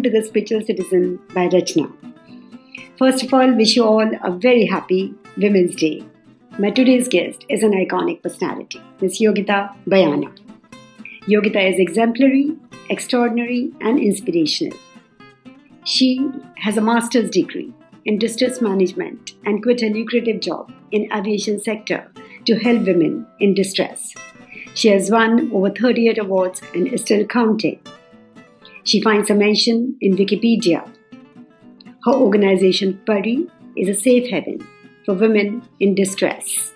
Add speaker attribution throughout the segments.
Speaker 1: to the Spiritual Citizen by Rachna. First of all, wish you all a very happy Women's Day. My today's guest is an iconic personality, Ms. Yogita Bhayana. Yogita is exemplary, extraordinary, and inspirational. She has a master's degree in distress management and quit a lucrative job in aviation sector to help women in distress. She has won over 38 awards and is still counting. She finds a mention in Wikipedia. Her organization Pari is a safe haven for women in distress.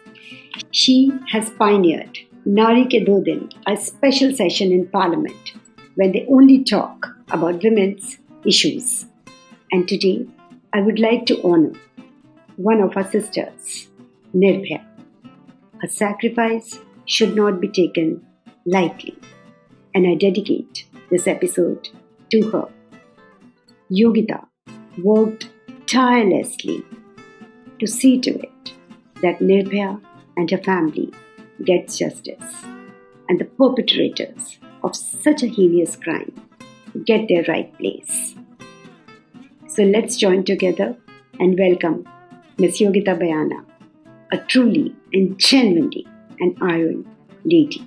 Speaker 1: She has pioneered Nari Ke Do Din, a special session in Parliament when they only talk about women's issues. And today, I would like to honor one of our sisters, Nirbhaya. Her sacrifice should not be taken lightly, and I dedicate this episode to her. Yogita worked tirelessly to see to it that Nirbhaya and her family gets justice, and the perpetrators of such a heinous crime get their right place. So let's join together and welcome Ms. Yogita Bhayana, a truly and genuinely an iron lady.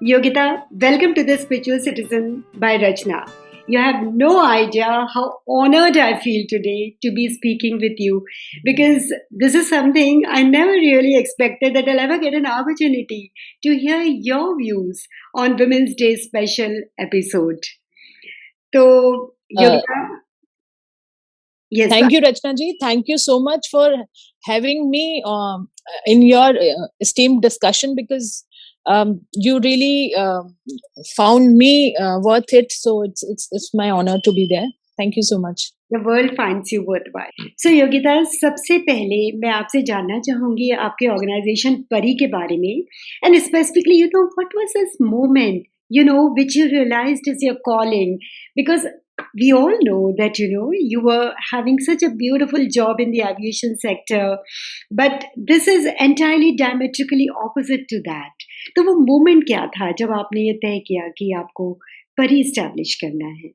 Speaker 1: Yogita, welcome to the Spiritual Citizen by Rachna. You have no idea how honored I feel today to be speaking with you, because this is something I never really expected that I'll ever get an opportunity to hear your views on Women's Day special episode. So, Yogita, yes.
Speaker 2: Thank you, Rachna ji. Thank you so much for having me in your esteemed discussion, because you really found me worth it. So it's my honor to be there. Thank you so much.
Speaker 1: The world finds you worthwhile. So Yogita, सबसे पहले मैं आपसे जानना चाहूँगी आपके organisation परी के बारे में, and specifically, what was this moment, which you realized is your calling, because we all know that, you were having such a beautiful job in the aviation sector, but this is entirely diametrically opposite to that. तो वो moment क्या था जब आपने ये तय किया कि आपको परी establish करना है?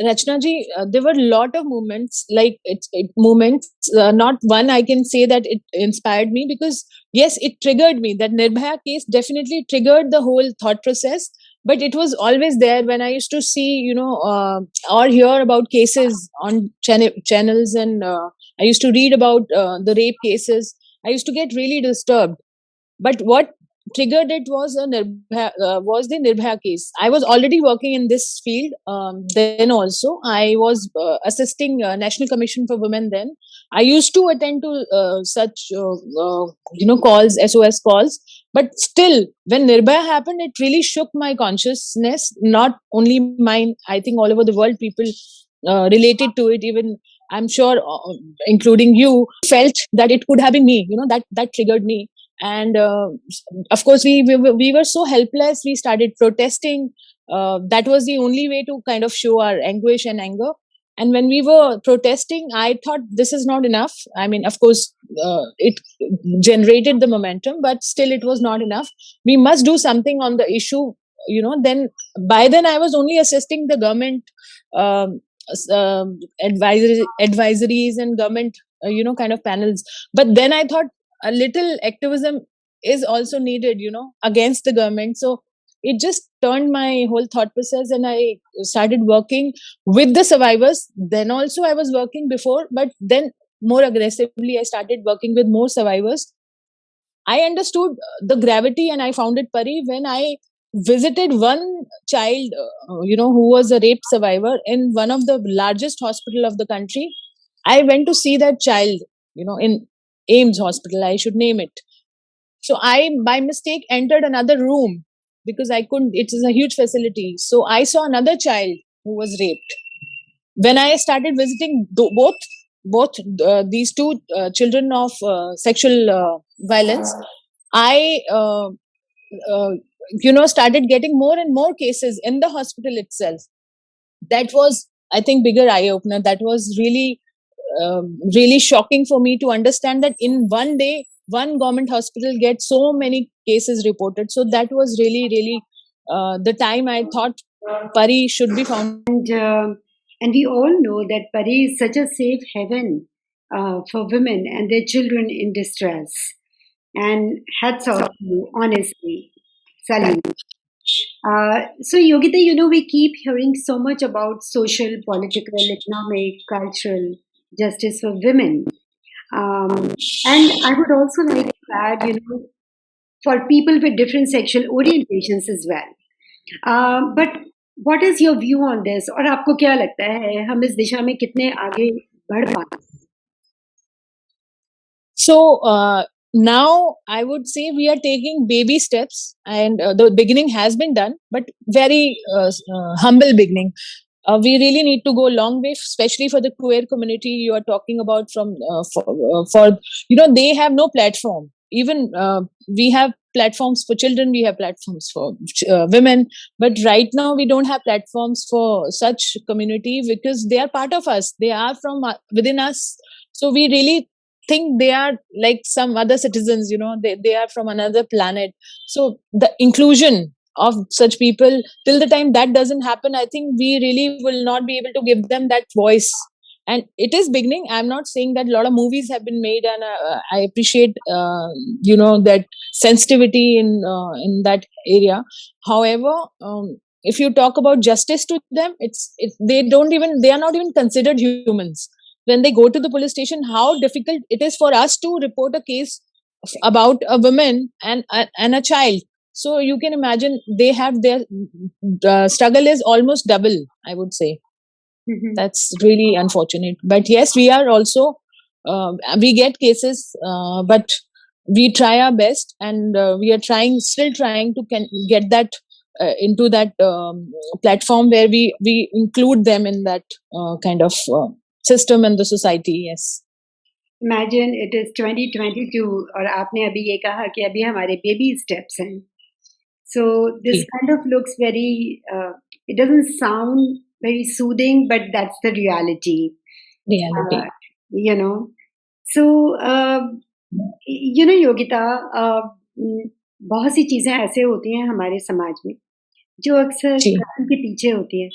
Speaker 2: Rachna ji, there were a lot of moments, not one I can say that it inspired me, because yes, it triggered me. That Nirbhaya case definitely triggered the whole thought process, but it was always there when I used to see, or hear about cases on channels, and I used to read about the rape cases. I used to get really disturbed. But what triggered it was the Nirbhaya case. I was already working in this field. Then also, I was assisting National Commission for Women. Then I used to attend to such calls, SOS calls. But still, when Nirbhaya happened, it really shook my consciousness. Not only mine. I think all over the world, people related to it. Even I'm sure, including you, felt that it could have been me. That triggered me. And of course, we were so helpless. We started protesting. That was the only way to kind of show our anguish and anger. And when we were protesting, I thought this is not enough. I mean, of course, it generated the momentum, but still it was not enough. We must do something on the issue. Then by then I was only assisting the government advisories and government, kind of panels. But then I thought, a little activism is also needed, against the government. So it just turned my whole thought process, and I started working with the survivors. Then also I was working before, but then more aggressively, I started working with more survivors. I understood the gravity, and I founded Pari when I visited one child, who was a rape survivor in one of the largest hospital of the country. I went to see that child, in Ames Hospital, I should name it. So I, by mistake, entered another room because I couldn't, it is a huge facility. So I saw another child who was raped. When I started visiting both these two children of sexual violence, I, started getting more and more cases in the hospital itself. That was, I think, bigger eye opener. That was really shocking for me to understand that in one day, one government hospital gets so many cases reported. So that was really, really the time I thought Pari should be found.
Speaker 1: And we all know that Pari is such a safe heaven for women and their children in distress. And hats off to you, honestly. Salute. So, Yogita, we keep hearing so much about social, political, economic, cultural justice for women. And I would also like to add, for people with different sexual orientations as well. But what is your view on this? और आपको क्या लगता है हम इस दिशा में कितने आगे बढ़ पाए?
Speaker 2: So now I would say we are taking baby steps, and the beginning has been done, but very humble beginning. We really need to go a long way, especially for the queer community you are talking about. For they have no platform. Even we have platforms for children, we have platforms for women, but right now we don't have platforms for such community because they are part of us. They are from within us. So we really think they are like some other citizens. They are from another planet. So the inclusion of such people, till the time that doesn't happen, I think we really will not be able to give them that voice. And it is beginning. I'm not saying that a lot of movies have been made, and I appreciate that sensitivity in that area. However, if you talk about justice to them, they are not even considered humans. When they go to the police station, how difficult it is for us to report a case about a woman and a child. So you can imagine they have their struggle is almost double, I would say.
Speaker 1: Mhm.
Speaker 2: That's really unfortunate. But yes, we are also we get cases, but we try our best, and we are still trying to get that into that platform where we include them in that kind of system and the society. Yes.
Speaker 1: Imagine it is 2022 और आपने अभी ये कहा कि अभी हमारे baby steps हैं. So this kind of looks very, it doesn't sound very soothing, but that's the reality.
Speaker 2: Reality.
Speaker 1: So, Yogita, बहुत सी चीज़ें ऐसे होती हैं हमारे समाज में जो अक्सर कारण के पीछे होती हैं.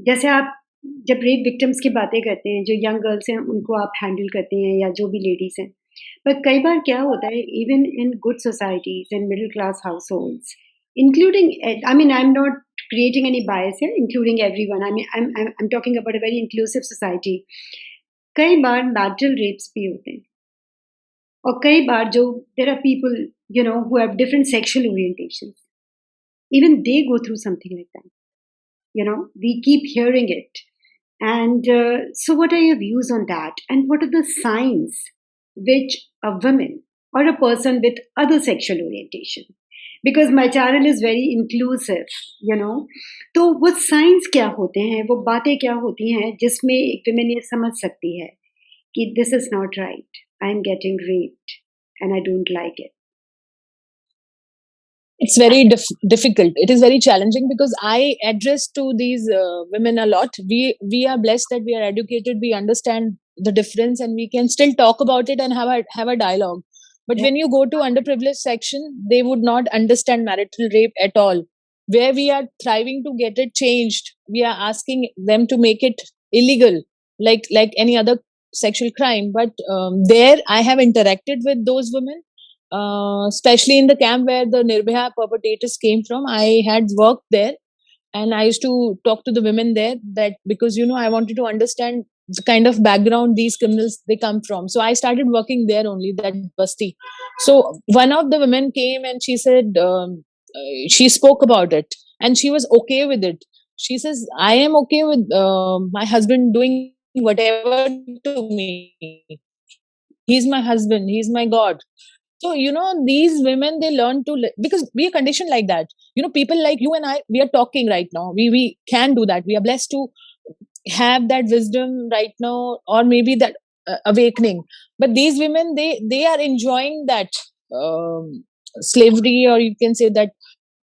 Speaker 1: जैसे आप जब रेप विक्टिम्स की बातें करते हैं, जो यंग गर्ल्स हैं उनको आप हैंडल करते हैं या जो भी लेडीज हैं, पर कई बार क्या होता है, even in good societies and middle class households, including, I mean I am not creating any bias here, including everyone. I mean, I'm talking about a very inclusive society. कई बार marital rapes भी होते हैं, और कई बार जो there are people who have different sexual orientations, even they go through something like that. We keep hearing it. And so what are your views on that? And what are the signs which a woman or a person with other sexual orientation, because my channel is very inclusive, तो वो science क्या होते हैं, वो बातें क्या होती हैं जिसमें एक विमेन ये समझ सकती है कि this is not right, I am getting raped and I don't like it.
Speaker 2: It's very difficult. It is very challenging because I address to these women a lot. We are blessed that we are educated, we understand the difference, and we can still talk about it and have a dialogue. But when you go to underprivileged section, they would not understand marital rape at all. Where we are thriving to get it changed, we are asking them to make it illegal, like any other sexual crime. But there I have interacted with those women, especially in the camp where the Nirbhaya perpetrators came from. I had worked there, and I used to talk to the women there, that because I wanted to understand the kind of background these criminals they come from. So I started working there only, that basti. So one of the women came and she said, she spoke about it and she was okay with it. She says, I am okay with my husband doing whatever to me. He's my husband, he's my God. So, these women, they learn to, because we are conditioned like that. People like you and I, we are talking right now. We can do that. We are blessed to have that wisdom right now, or maybe that awakening. But these women, they are enjoying that slavery, or you can say that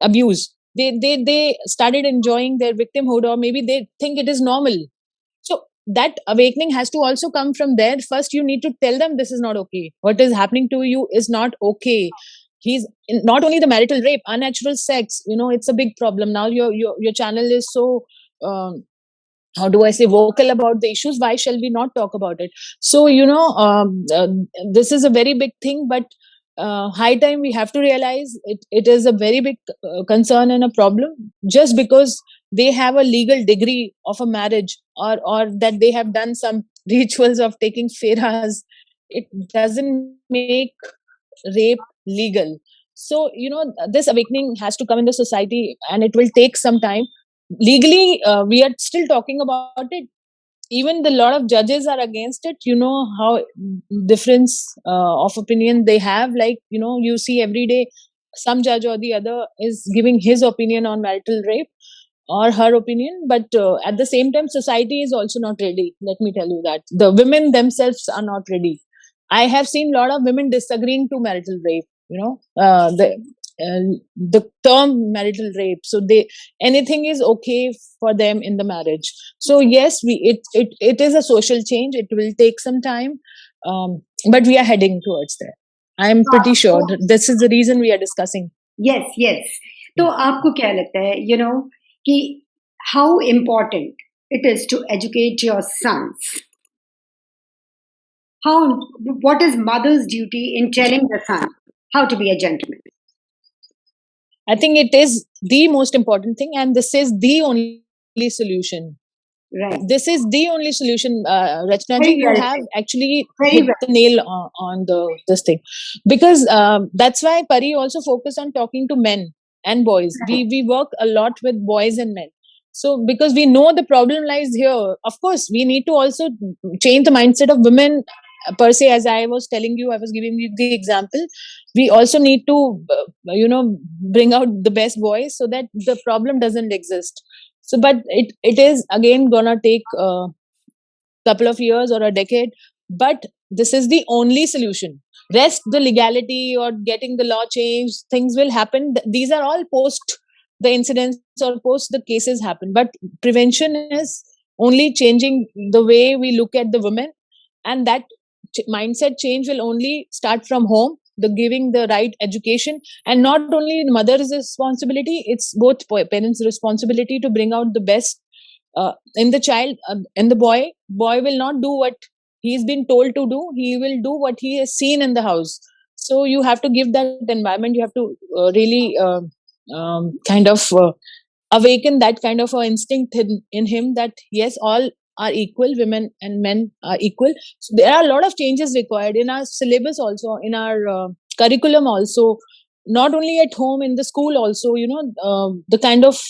Speaker 2: abuse. They started enjoying their victimhood, or maybe they think it is normal. So that awakening has to also come from there. First, you need to tell them this is not okay. What is happening to you is not okay. not only the marital rape, unnatural sex, it's a big problem now. Your channel is so how do I say, vocal about the issues. Why shall we not talk about it? So this is a very big thing, but high time we have to realize it is a very big concern and a problem. Just because they have a legal degree of a marriage, or that they have done some rituals of taking feras, it doesn't make rape legal. So this awakening has to come in the society, and it will take some time. Legally, we are still talking about it. Even the lot of judges are against it. How difference of opinion they have. Like, you see every day some judge or the other is giving his opinion on marital rape, or her opinion. But at the same time, society is also not ready. Let me tell you that the women themselves are not ready. I have seen a lot of women disagreeing to marital rape. The term marital rape, so they, anything is okay for them in the marriage. So yes, it is a social change. It will take some time, but we are heading towards there. I am pretty sure that this is the reason we are discussing.
Speaker 1: Yes. तो आपको क्या लगता है, कि how important it is to educate your sons? What is mother's duty in telling the son how to be a gentleman?
Speaker 2: I think it is the most important thing, and this is the only solution.
Speaker 1: Right.
Speaker 2: This is the only solution, Rachna ji.
Speaker 1: Very
Speaker 2: You
Speaker 1: well
Speaker 2: have
Speaker 1: said.
Speaker 2: actually
Speaker 1: Very
Speaker 2: hit
Speaker 1: well.
Speaker 2: the nail on this thing, because that's why Pari also focused on talking to men and boys.
Speaker 1: Right.
Speaker 2: We work a lot with boys and men. So because we know the problem lies here, of course, we need to also change the mindset of women per se. As I was telling you, I was giving you the example. We also need to, bring out the best boys so that the problem doesn't exist. So, but it is again gonna take a couple of years or a decade. But this is the only solution. Rest, the legality or getting the law changed, things will happen. These are all post the incidents or post the cases happen. But prevention is only changing the way we look at the women, and that mindset change will only start from home. The giving the right education, and not only mother's responsibility, it's both parents' responsibility to bring out the best in the child. And the boy will not do what he's been told to do. He will do what he has seen in the house. So you have to give that environment. You have to really kind of awaken that kind of instinct in him, that yes, all are equal, women and men are equal. So there are a lot of changes required in our syllabus also, in our curriculum also, not only at home, in the school also. The kind of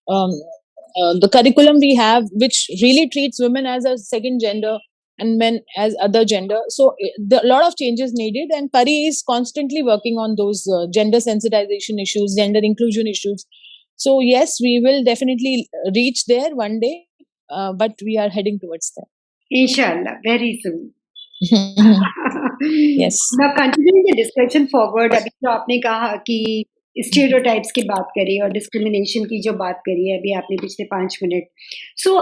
Speaker 2: the curriculum we have, which really treats women as a second gender and men as other gender. So a lot of changes needed, and Pari is constantly working on those gender sensitization issues, gender inclusion issues. So yes, we will definitely reach there one day, but we are heading towards that.
Speaker 1: Inshallah, very soon.
Speaker 2: Yes.
Speaker 1: Now continuing the discussion forward, अभी जो आपने कहा कि stereotypes की बात करी और discrimination की जो बात करी है अभी आपने पिछले 5 minute, so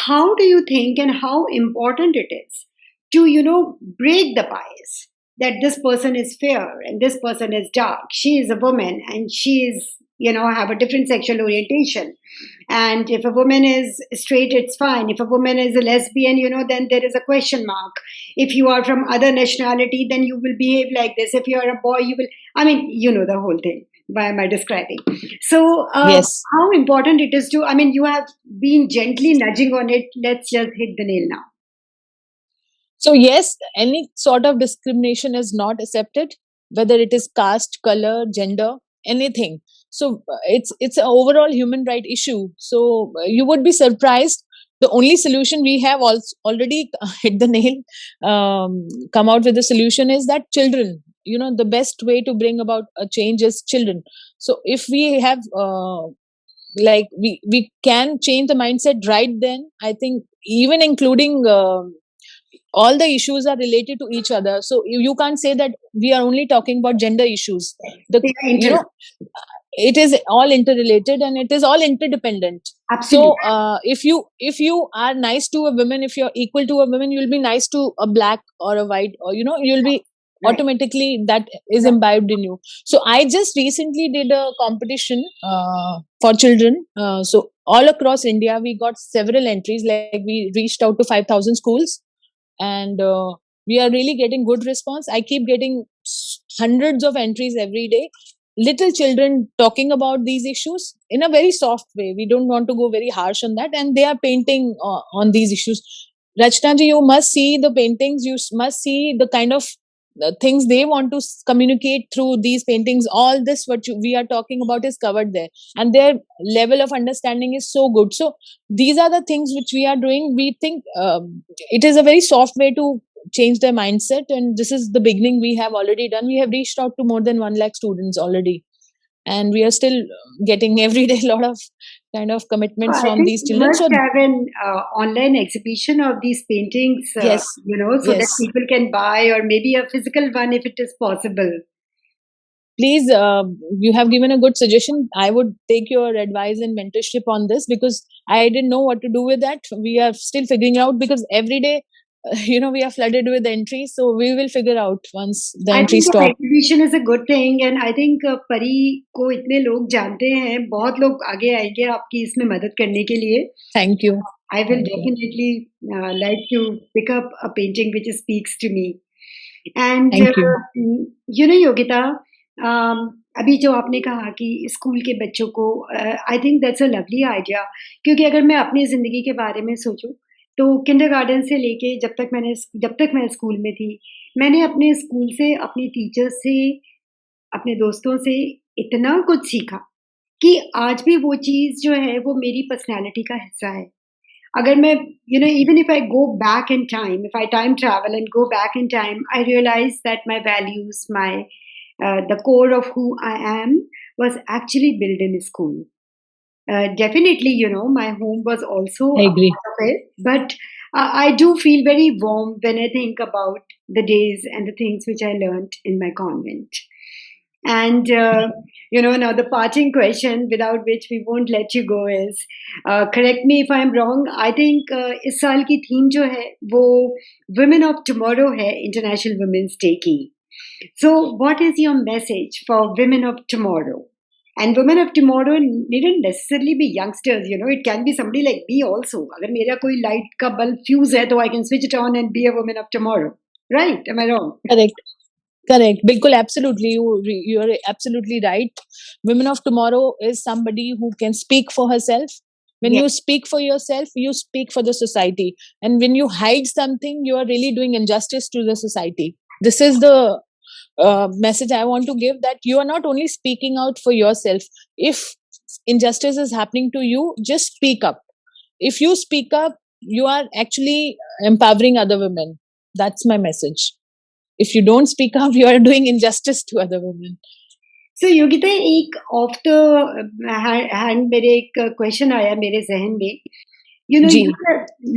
Speaker 1: how do you think and how important it is to break the bias that this person is fair and this person is dark, she is a woman and she is have a different sexual orientation, and if a woman is straight it's fine, if a woman is a lesbian then there is a question mark, if you are from other nationality then you will behave like this, if you are a boy you will, I mean the whole thing. Why am I describing? So
Speaker 2: yes,
Speaker 1: how important it is to, I mean, you have been gently nudging on it, let's just hit the nail now.
Speaker 2: So yes, any sort of discrimination is not accepted, whether it is caste, color, gender, anything. So it's an overall human right issue. So you would be surprised. The only solution we have already hit the nail, come out with the solution, is that children. The best way to bring about a change is children. So if we have we can change the mindset right then, I think, even including all the issues are related to each other. So you can't say that we are only talking about gender issues. It is all interrelated and it is all interdependent.
Speaker 1: Absolutely.
Speaker 2: So if you are nice to a woman, if you're equal to a woman, you'll be nice to a black or a white, or you'll be
Speaker 1: Right.
Speaker 2: automatically that is imbibed in you. So I just recently did a competition for children. So all across India, we got several entries. Like we reached out to 5,000 schools, and we are really getting good response. I keep getting hundreds of entries every day. Little children talking about these issues in a very soft way. We don't want to go very harsh on that, and they are painting on these issues. Rachna ji, you must see the paintings. You must see the kind of things they want to communicate through these paintings. All this what we are talking about is covered there, and their level of understanding is so good. So these are the things which we are doing. We think it is a very soft way to change their mindset, and this is the beginning we have already done. We have reached out to more than 1 lakh students already, and we are still getting every day a lot of kind of
Speaker 1: So
Speaker 2: commitments
Speaker 1: I
Speaker 2: from
Speaker 1: think
Speaker 2: these
Speaker 1: you
Speaker 2: children.
Speaker 1: must
Speaker 2: So
Speaker 1: have an online exhibition of these paintings,
Speaker 2: yes,
Speaker 1: so that
Speaker 2: yes,
Speaker 1: people can buy, or maybe a physical one if it is possible.
Speaker 2: please, you have given a good suggestion. I would take your advice and mentorship on this, because I didn't know what to do with that. We are still figuring out, because every day we are flooded with entries, so we will figure out once the
Speaker 1: I
Speaker 2: entries
Speaker 1: think an
Speaker 2: stop.
Speaker 1: exhibition is a good thing, and I think परी को इतने लोग जानते हैं, बहुत लोग आगे आएंगे आपकी इसमें मदद करने के लिए.
Speaker 2: Thank you.
Speaker 1: I will
Speaker 2: Thank you.
Speaker 1: definitely like to pick up a painting which speaks to me. And
Speaker 2: Thank you.
Speaker 1: Yogita, अभी जो आपने कहा कि स्कूल के बच्चों को, I think that's a lovely idea. क्योंकि अगर मैं अपनी ज़िंदगी के बारे में सोचूं, तो किंडरगार्टन से लेके जब तक मैं स्कूल में थी, मैंने अपने स्कूल से, अपनी टीचर्स से, अपने दोस्तों से इतना कुछ सीखा कि आज भी वो चीज़ जो है वो मेरी पर्सनैलिटी का हिस्सा है. अगर मैं even if I go back in time, if I time travel and go back in time, I realize that my values, the core of who I am was actually built in school. Definitely, my home was also
Speaker 2: I
Speaker 1: a
Speaker 2: agree.
Speaker 1: part of it, but I do feel very warm when I think about the days and the things which I learned in my convent. And now the parting question, without which we won't let you go, is correct me if I'm wrong. I think इस साल की theme जो है वो Women of Tomorrow है, International Women's Day की. So what is your message for women of tomorrow? And women of tomorrow needn't necessarily be youngsters. It can be somebody like me also. अगर मेरा कोई light का bulb fuse है, तो I can switch it on and be a woman of tomorrow. Right? Am I wrong?
Speaker 2: Correct. Correct. Bilkul, absolutely. You are absolutely right. Women of tomorrow is somebody who can speak for herself. When
Speaker 1: Yes.
Speaker 2: you speak for yourself, you speak for the society. And when you hide something, you are really doing injustice to the society. This is the message I want to give, that you are not only speaking out for yourself. If injustice is happening to you, just speak up. If you speak up, you are actually empowering other women. That's my message. If you don't speak up, you are doing injustice to other women.
Speaker 1: So Yogita, एक of the hand मेरे एक question आया मेरे जहन में.
Speaker 2: जी.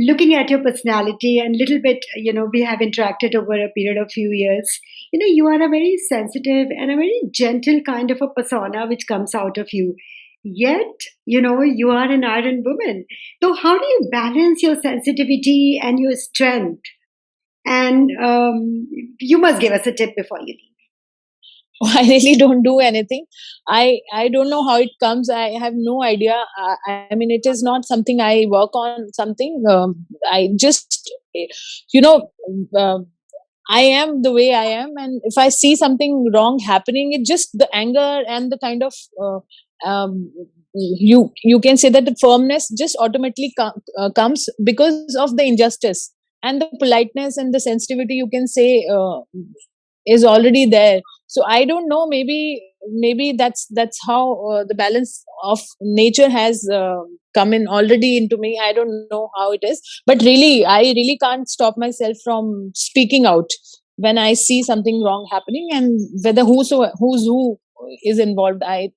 Speaker 1: Looking at your personality and little bit, we have interacted over a period of few years. You are a very sensitive and a very gentle kind of a persona which comes out of you. Yet, you are an iron woman. So how do you balance your sensitivity and your strength? And you must give us a tip before you leave.
Speaker 2: I really don't do anything. I don't know how it comes. I have no idea. I mean, it is not something I work on. Something I just, you know, uh, I am the way I am, and if I see something wrong happening, it just the anger and the kind of you can say that the firmness just automatically comes because of the injustice, and the politeness and the sensitivity, you can say, is already there. So I don't know, maybe that's how the balance of nature has come in already into me. I don't know how it is, but really I really can't stop myself from speaking out when I see something wrong happening, and whether who's who is involved, I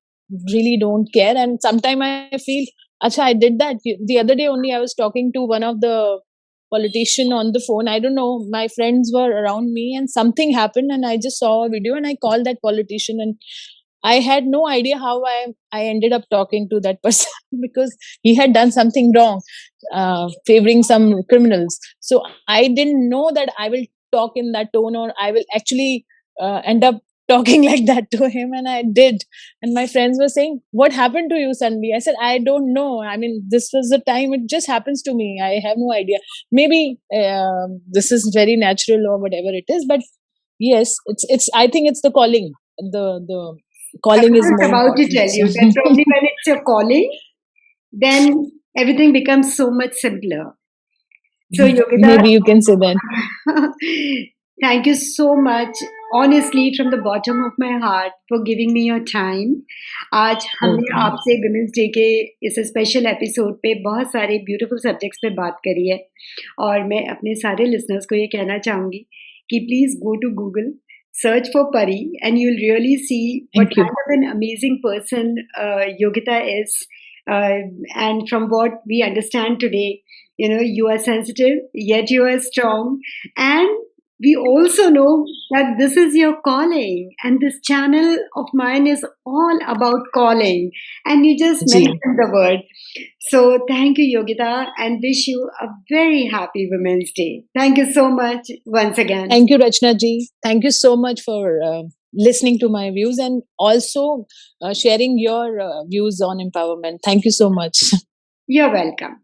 Speaker 2: really don't care. And sometimes I feel, acha, I did that. The other day only I was talking to one of the politician on the phone. I don't know, my friends were around me and something happened, and I just saw a video and I called that politician, and I had no idea how I ended up talking to that person because he had done something wrong, favoring some criminals. So I didn't know that I will talk in that tone, or I will actually end up talking like that to him, and I did. And my friends were saying, "What happened to you, Sanvi?" I said, "I don't know. I mean, this was the time. It just happens to me. I have no idea. Maybe this is very natural or whatever it is. But yes, it's. I think it's the calling. The
Speaker 1: I
Speaker 2: calling is
Speaker 1: was
Speaker 2: more
Speaker 1: about to
Speaker 2: important."
Speaker 1: tell you that probably when it's your calling, then everything becomes so much simpler. So, Yogita,
Speaker 2: Maybe you can say that.
Speaker 1: thank you so much, honestly, from the bottom of my heart, for giving me your time. आज हमने
Speaker 2: Okay.
Speaker 1: आपसे women's day के इस special episode पे बहुत सारे beautiful subjects पे बात करी है, और मैं अपने सारे लिसनर्स को ये कहना चाहूँगी कि please go to Google, search for Pari, and you'll really see what
Speaker 2: Thank you.
Speaker 1: kind of an amazing person Yogita is. And from what we understand today, you are sensitive, yet you are strong. And we also know that this is your calling, and this channel of mine is all about calling. And you just
Speaker 2: Ji.
Speaker 1: mentioned the word. So thank you, Yogita, and wish you a very happy Women's Day. Thank you so much once again.
Speaker 2: Thank you, Rachna ji. Thank you so much for listening to my views, and also sharing your views on empowerment. Thank you so much.
Speaker 1: You're welcome.